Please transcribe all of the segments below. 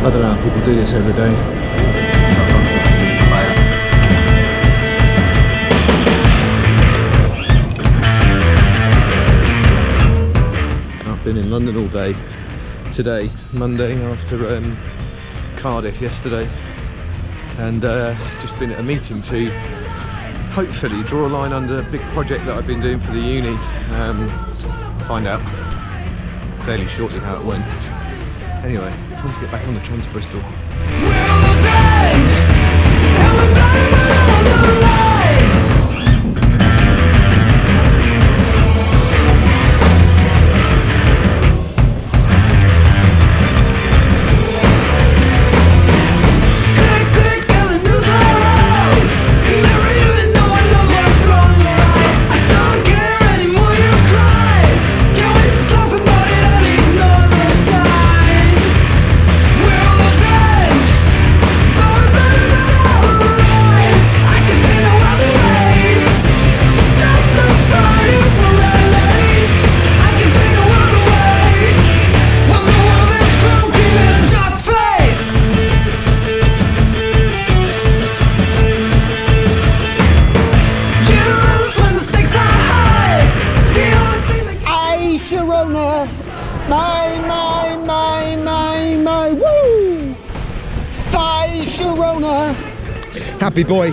I don't know how people do this every day. I've been in London all day today, Monday, after Cardiff yesterday, and just been at a meeting to hopefully draw a line under a big project that I've been doing for the uni. Find out fairly shortly how it went. Anyway, time to get back on the train to Bristol. Happy boy.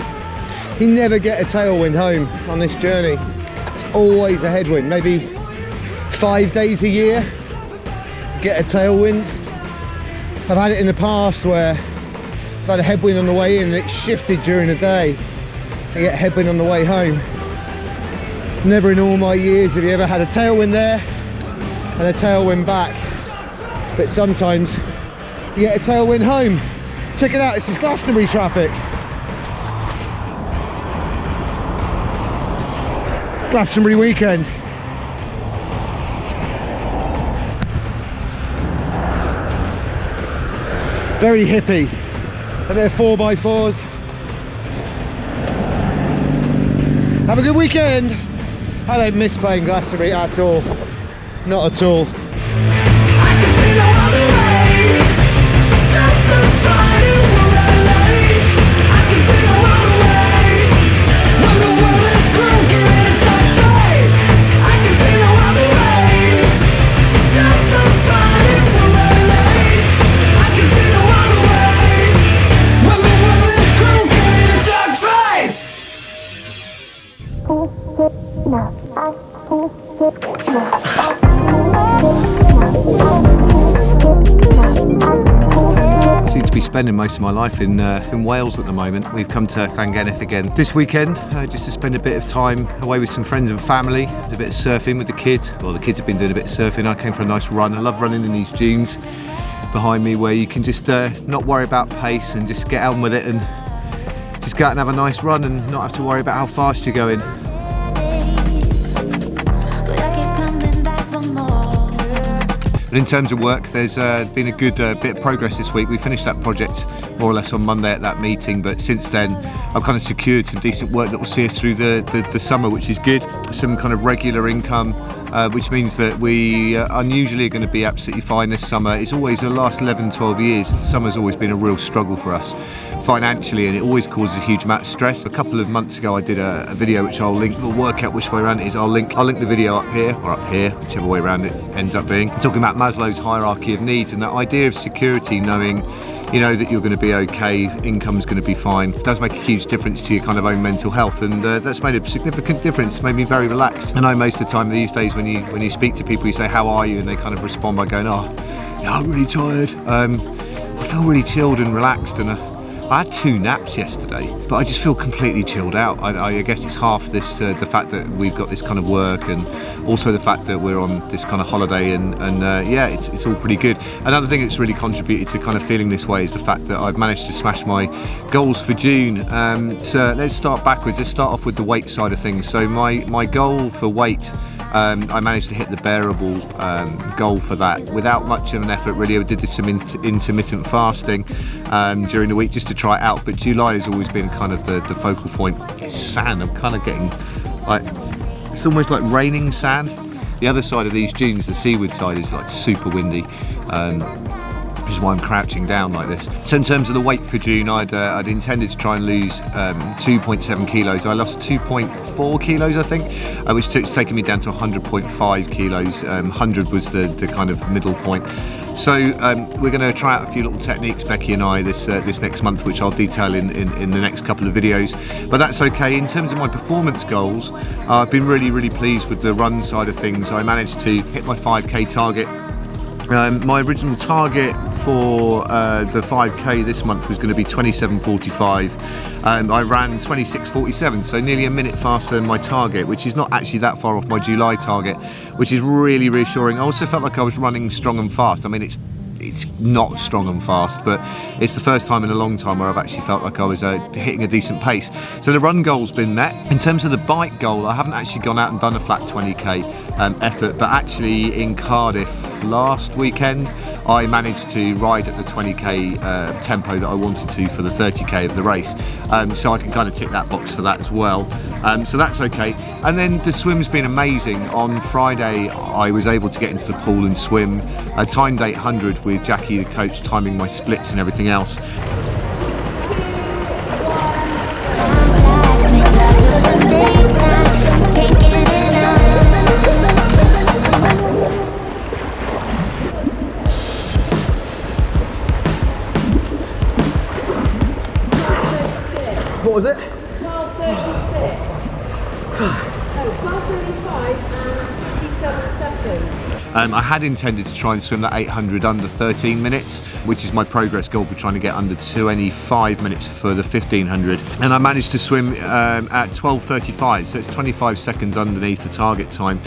You never get a tailwind home on this journey. It's always a headwind. Maybe 5 days a year get a tailwind. I've had it in the past where I've had a headwind on the way in and it shifted during the day. I get a headwind on the way home. Never in all my years have you ever had a tailwind there and a tailwind back. But sometimes you get a tailwind home. Check it out, this is Glastonbury traffic. Glastonbury weekend. Very hippie. And they're 4x4s. Have a good weekend. I don't miss playing Glastonbury at all. Not at all. I can see no other way. Stop the fighting for LA. I can see no other way. When the world is broken. Seem to be spending most of my life in Wales at the moment. We've come to Llangennith again this weekend just to spend a bit of time away with some friends and family. Did a bit of surfing with the kids. Well, the kids have been doing a bit of surfing. I came for a nice run. I love running in these dunes behind me where you can just not worry about pace and just get on with it and just go out and have a nice run and not have to worry about how fast you're going. But in terms of work, there's been a good bit of progress this week. We finished that project more or less on Monday at that meeting, but since then I've kind of secured some decent work that will see us through the summer, which is good. Some kind of regular income, which means that we unusually are going to be absolutely fine this summer. It's always the last 11-12 years, summer's always been a real struggle for us financially, and it always causes a huge amount of stress. A couple of months ago I did a video which I'll link. We'll work out which way around it is. I'll link the video up here or up here, whichever way around it ends up being. I'm talking about Maslow's hierarchy of needs and that idea of security, knowing you know that you're going to be okay, income's going to be fine. It does make a huge difference to your kind of own mental health, and that's made a significant difference. It's made me very relaxed. I know most of the time these days when you speak to people, you say how are you, and they kind of respond by going, oh yeah, I'm really tired. I feel really chilled and relaxed, and I had 2 naps yesterday, but I just feel completely chilled out. I guess it's half this, the fact that we've got this kind of work, and also the fact that we're on this kind of holiday, and yeah, it's all pretty good. Another thing that's really contributed to kind of feeling this way is the fact that I've managed to smash my goals for June. So let's start backwards. Let's start off with the weight side of things. So my goal for weight, I managed to hit the bearable goal for that without much of an effort really. I did some intermittent fasting during the week just to try it out, but July has always been kind of the focal point. It's sand, I'm kind of getting like, it's almost like raining sand. The other side of these dunes, the seaward side, is like super windy. which is why I'm crouching down like this. So in terms of the weight for June, I'd intended to try and lose 2.7 kilos. I lost 2.4 kilos, I think, which it's taken me down to 100.5 kilos. 100 was the kind of middle point. So we're going to try out a few little techniques, Becky and I, this next month, which I'll detail in the next couple of videos. But that's okay. In terms of my performance goals, I've been really pleased with the run side of things. I managed to hit my 5k target. My original target for the 5k this month was going to be 27:45. I ran 26:47, so nearly a minute faster than my target, which is not actually that far off my July target, which is really reassuring. I also felt like I was running strong and fast. I mean, it's not strong and fast, but it's the first time in a long time where I've actually felt like I was hitting a decent pace. So the run goal's been met. In terms of the bike goal, I haven't actually gone out and done a flat 20k effort, but actually in Cardiff last weekend I managed to ride at the 20k tempo that I wanted to for the 30k of the race, so I can kind of tick that box for that as well. So that's okay. And then the swim's been amazing. On Friday I was able to get into the pool and swim. I timed 800 with Jackie, the coach, timing my splits and everything else. What was it? 12:36. No, 12:35 and 57 seconds. I had intended to try and swim that 800 under 13 minutes, which is my progress goal for trying to get under 25 minutes for the 1500. And I managed to swim at 12:35, so it's 25 seconds underneath the target time,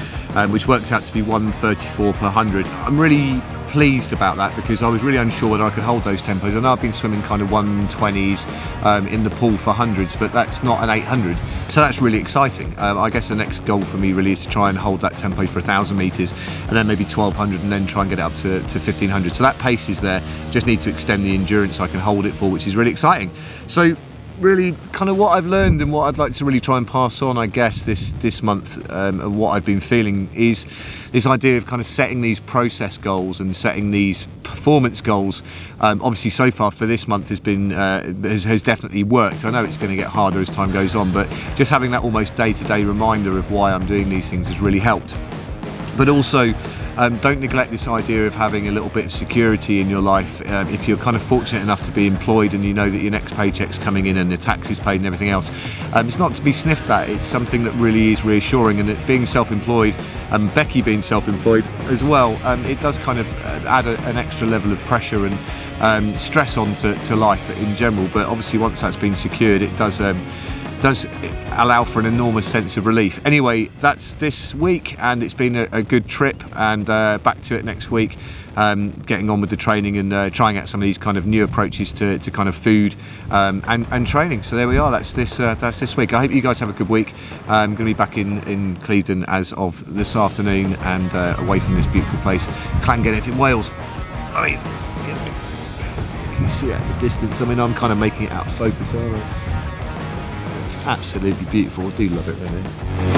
which works out to be 1:34 per 100. I'm really pleased about that because I was really unsure whether I could hold those tempos. I know I've been swimming kind of 120s in the pool for hundreds, but that's not an 800, so that's really exciting. I guess the next goal for me really is to try and hold that tempo for 1,000 meters and then maybe 1200 and then try and get it up to 1500. So that pace is there, just need to extend the endurance I can hold it for, which is really exciting. So really kind of what I've learned and what I'd like to really try and pass on, I guess, this month, and what I've been feeling is this idea of kind of setting these process goals and setting these performance goals. Obviously so far for this month has been has definitely worked. I know it's going to get harder as time goes on, but just having that almost day-to-day reminder of why I'm doing these things has really helped. But also don't neglect this idea of having a little bit of security in your life. If you're kind of fortunate enough to be employed and you know that your next paycheck's coming in and the tax is paid and everything else, it's not to be sniffed at. It's something that really is reassuring, and that being self-employed, and Becky being self-employed as well, it does kind of add an extra level of pressure and stress onto life in general. But obviously once that's been secured, it does allow for an enormous sense of relief. Anyway, that's this week, and it's been a good trip, and back to it next week, getting on with the training and trying out some of these kind of new approaches to kind of food and training. So there we are, that's this week. I hope you guys have a good week. I'm going to be back in Clevedon as of this afternoon, and away from this beautiful place, Llangennith in Wales. I mean, you can see it at the distance. I mean, I'm kind of making it out of focus, aren't I? Absolutely beautiful. I do love it, really.